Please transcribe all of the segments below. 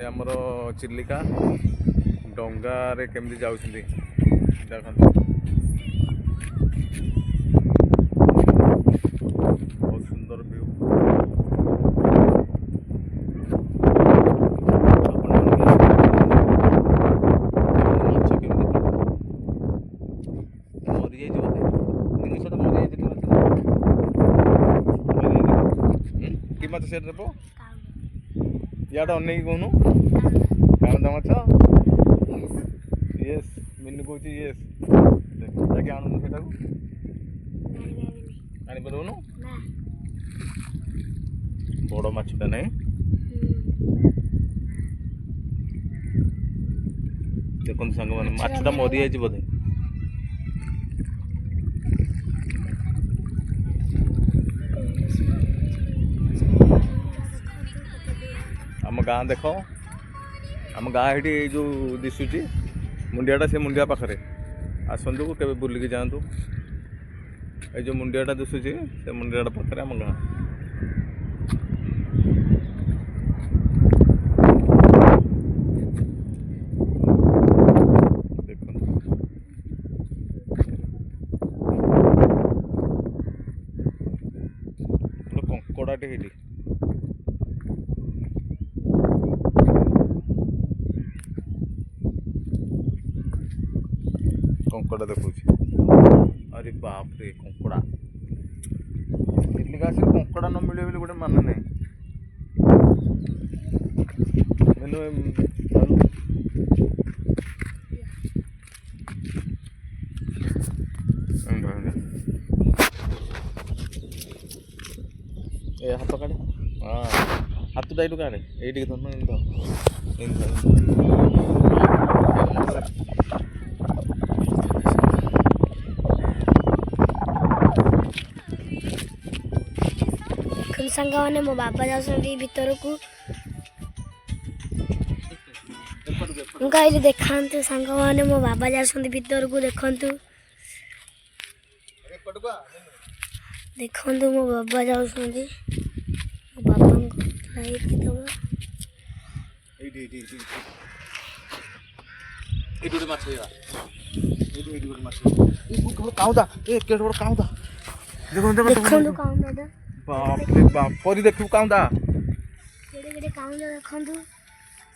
आमर चिलिका डंगारे केमती जाउछन्ती देखंतु बहुत सुंदर व्यू। माछ से याडा अनेक कहूनु कांदा माछ यस मिन्नू कहूँ यस जाके आणुनु सेटा आनी परबनु बड़ माछटा नहीं देखो सांग मैंने माछटा मरी जाए बोधे आम गाँ देख आम गाँ ये जो दिशुची मुंडियाटा से मुंडिया पाखे आसतु के बुलिकी जातु ये जो मुंडियाटा दिशुची से मुंडियाटा पाखे आम गाँ कंकड़ाटे ये कंकड़ा देखो अरे बाप रे कंकड़ा चिलिका से कंकड़ा न मिले बोले गोटे मान नहीं ए हाथ काढ़े हाँ हाथ डाइलु काढ़े ये धरना सांग मैंने मो बाबा जाऊँ भीतर को कहली देखा सांग मैंने मो बाबा जाऊँ भीतर को देखु देखु मो बाबा जाऊँ मो बाबा बाप रे बाप परी देखू काउंदा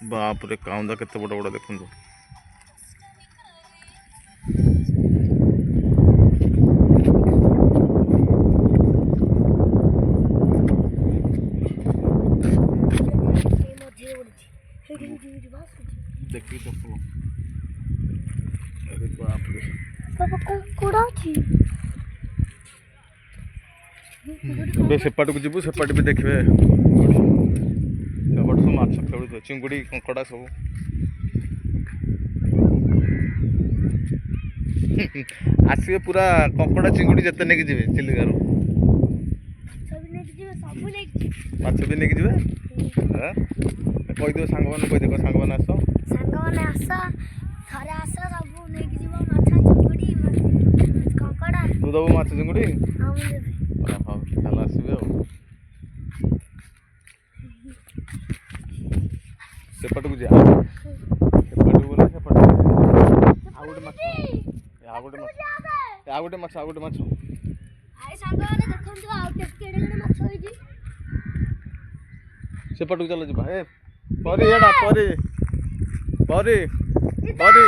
बाप रे काउंदा केते बड़ बड़ देखु देखी तो अरे बाप रे बाबा कोड़ा थी सेपट को जीवु सेपट भी देखिए सेपट सब माछ खेलु चिंगुड़ी कंकड़ा सब आसवे पूरा कंकड़ा चिंगुड़ी जिते नहीं जी चिलिकार माछ भी नहीं जी कहीदेव सांग मैंने कहीदेव सांग मैंने आस तू दबु माछ चिंगुड़ी हाँ चल आसबे सेपट को जा सेपट को ना सेपट आ गोटे माछ आ गोटे माछ आ गोटे माछ आ गोटे माछ आए सांग माने देखंतु आ केड़े केड़े माछ होई जी सेपट को चल जी भाई परी एडा परी परी परी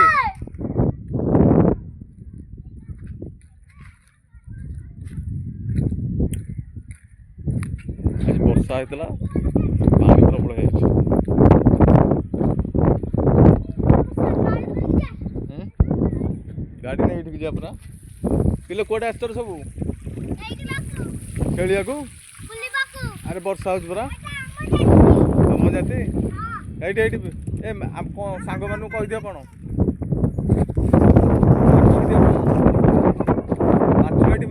वर्षा होता पानी प्रबल गाड़ी नहीं उठिक जा परा पिले कोटे आस सब खेलिया को अरे वर्षा हो तुम जाती ये सांग मान कहीदि कौन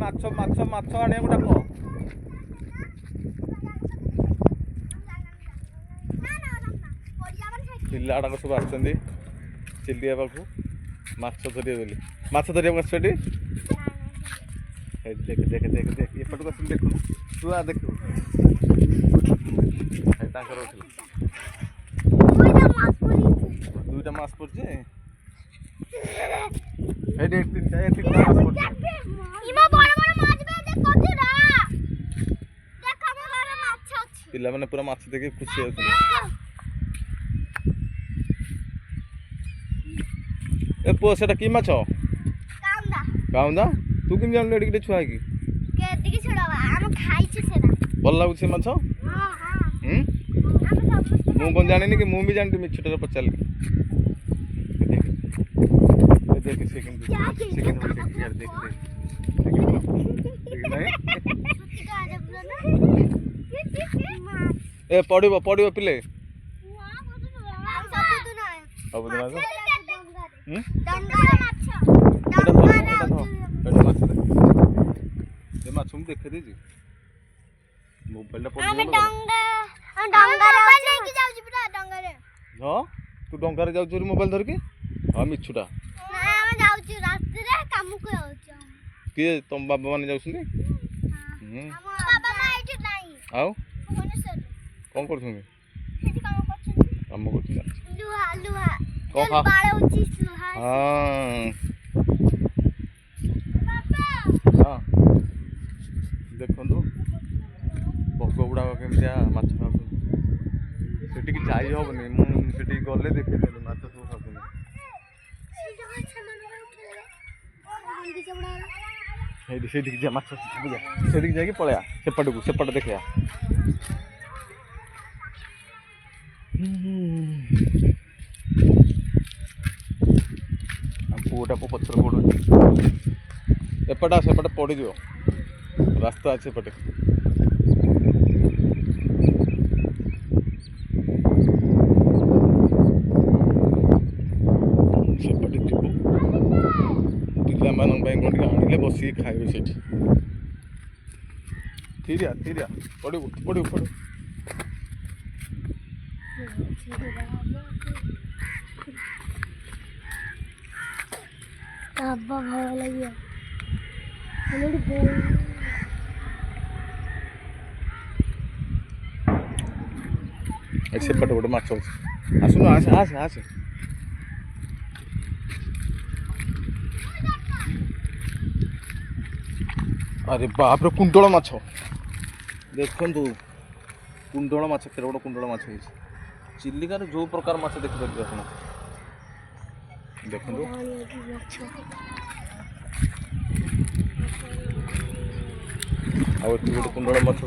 माछ माछ माछ आने डाक पिला गुड़ाक सब आसुँच चिलिया पाखु माछ धरिए बोली माछ धरिया आस देख देख देख देख देख एपट को देख तू आ देख मास पड़ছে এই যে তিনটা মাছ পড়ছে ইমা বড় বড় মাছ বে দেখো তুরা দেখ আমার ঘরে মাছ আছে ପିଲାମାନେ ପୁରା ମାଛ ଦେଖି ଖୁସି ହେଉଛନ୍ତି ଏ ପୁଅ ସେଟା କି ମାଛ କାଉଣ୍ଡା କାଉଁଦା ତୁ କେମିତି ଜାଣିଲୁ ଏଠି ଗୋଟେ ଛୁଆ କି କେତିକି ଛଡାବା ଆମେ ଖାଇଛୁ ସେଟା ଭଲ ଲାଗୁଛି ସେ ମାଛ ହଁ ହଁ ହୁଁ ଆମେ ସମସ୍ତେ ମୁଁ କ'ଣ ଜାଣିନି କି ମୁଁ ବି ଜାଣିନି ମିଛଟାରେ ପଚାରିଲି ଦେଖ ସେ କେମିତି ଦେଖ ଇଆଡ଼େ ଦେଖ ନାହିଁ ଏ ପଡ଼ିବ ପିଲେ ସବୁଦିନ ଆସ ଏ ମାଛ ମୁଁ ଦେଖେଇ ଦେଇଛି ମୋବାଇଲଟା ପଡ଼ିବ ହଁ ତୁ ଡଙ୍ଗାରେ ଯାଉଛୁ ବୋଲି ମୋବାଇଲ ଧରିକି ହଁ ମିଛୁଟା କିଏ ତମ ବାବା ମାନେ ଯାଉଛନ୍ତି ଆଉ କ'ଣ କରୁଛନ୍ତି କାମ କରୁଛନ୍ତି ହଁ ହଁ ଦେଖନ୍ତୁ ବଗ ଗୁଡ଼ାକ କେମିତିଆ ମାଛ ଖାଉଛନ୍ତି ସେଠିକି ଯାଇ ହେବନି ମୁଁ ସେଠିକି ଗଲେ ଦେଖିଦେଲି ମାଛ ସବୁ ଖାଉଛନ୍ତି ସେଇଠିକି ଯା ମାଛ ସେଠିକି ଯାଇକି ପଳେଇବା ସେପଟେ ଦେଖିବା ପୁଅଟା ପଛରେ ପଡ଼ୁଛି ସେପଟେ ପଡ଼ିଯିବ ରାସ୍ତା ଅଛି ଏପଟେ ସେପଟେ ଯିବ ପିଲାମାନଙ୍କ ପାଇଁ କ'ଣ ଟିକେ ଆଣିଲେ ବସିକି ଖାଇବେ ସେଇଠି ଥିରିଆ ପଡ଼ିବୁ ଭଲ ଲାଗିବ ସେପଟେ ଗୋଟେ ମାଛ ଅଛି ଆସୁନ ଆସେ ଆରେ ବାପରେ କୁଣ୍ଡଳ ମାଛ ଦେଖନ୍ତୁ କୁଣ୍ଡଳ ମାଛ କେତେ ବଡ଼ କୁଣ୍ଡଳ ମାଛ ହେଇଛି ଚିଲିକାରେ ଯେଉଁ ପ୍ରକାର ମାଛ ଦେଖିପାରିବେ ଆପଣ ଦେଖନ୍ତୁ ଆଉ ଏଠି ଗୋଟେ କୁଣ୍ଡଳ ମାଛ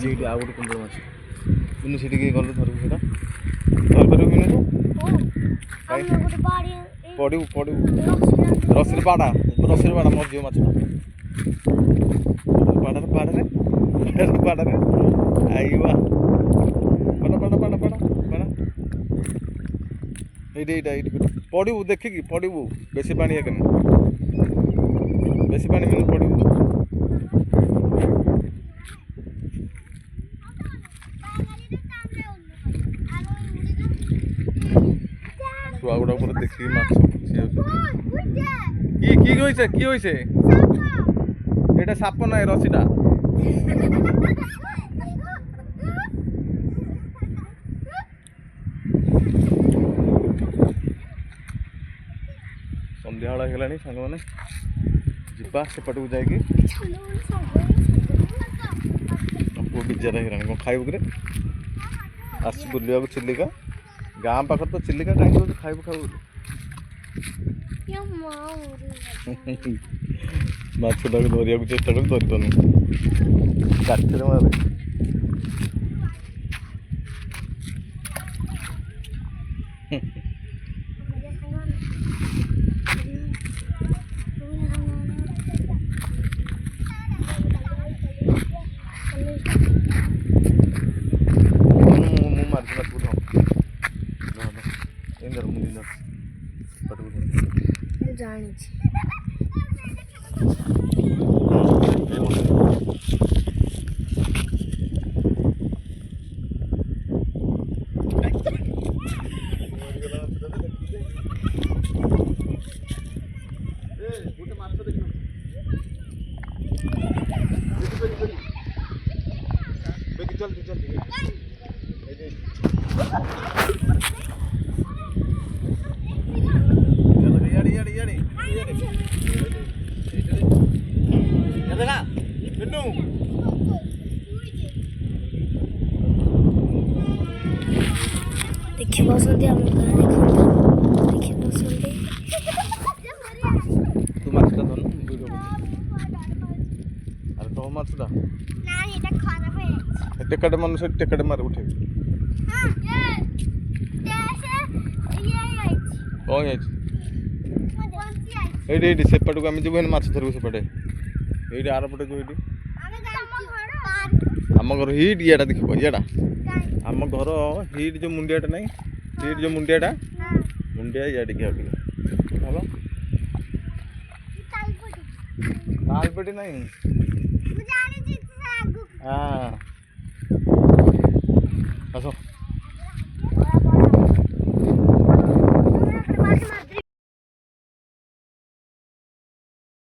ସେଇଠି ଆଉ ଗୋଟେ କୁଣ୍ଡଳ ମାଛ କିନ୍ତୁ ସେଠିକି ଗଲେ ଧରିବୁ ସେଇଟା ଧରିପାରିବୁ କିନ୍ତୁ ପଡ଼ିବୁ ରସିରେ ବାଡ଼ା ମରିଯିବ ମାଛ ବାଡ଼ାରେ ଆଇବା ବାଡ଼ା ଏଇଠି ପଡ଼ିବୁ ଦେଖିକି ପଡ଼ିବୁ ବେଶୀ ପାଣି ଏକେନି ବେଶୀ ପାଣି ମାନେ ପଡ଼ିବୁ ଛୁଆ ଗୁଡ଼ା ଉପରେ ଦେଖିକି ମାଛ ଖୁସି ଯାଉଛନ୍ତି কি হয়েছে এটা সাপ নয় রশিটা ସନ୍ଧ୍ୟାବେଳ ହେଇଗଲାଣି ସାଙ୍ଗମାନେ ଯିବା ସେପଟକୁ ଯାଇକି ପୁଅ ବିଜାର ହେଇଗଲାଣି କ'ଣ ଖାଇବୁ କିରେ ଆସିଛି ବୁଲିବାକୁ ଚିଲିକା ଗାଁ ପାଖରେ ତ ଚିଲିକା କାହିଁକି କହୁଛୁ ଖାଇବୁ ମାଛଟାକୁ ଧରିବାକୁ ଚେଷ୍ଟା କଲି ଧରିପାରୁନି କାଠିରେ ମାରେ ମୁଁ ମାରିଛି ମାଛକୁ ଜାଣିଛି ଗୋଟେ ମାଛ ଦେଖିବ ଜଲ୍ଦି देखि बसंती हम गाँ देखि बसंती तू माछटा धर वीडियो अरे तो माछटा नाही এটা খারাপ হয়ে যাচ্ছে टेकट मन से टेकट मार उठे हां ये आइछि कौन है कोनची आइछि एडी एडी सेपट को हम जो माछ धरबो सेपटे एडी आर पटे जो एडी ଆମେ ଯାଉଛୁ हम घर हिट याडा देखो याडा हम घर हिट जो मुंडियाटा नहीं हिट जो मुंडियाटा मुंडिया याडी के आगे हलो तालपटी नहीं ମୁଁ ଜାଣିଛି ସେ ଆଗକୁ हाँ आसो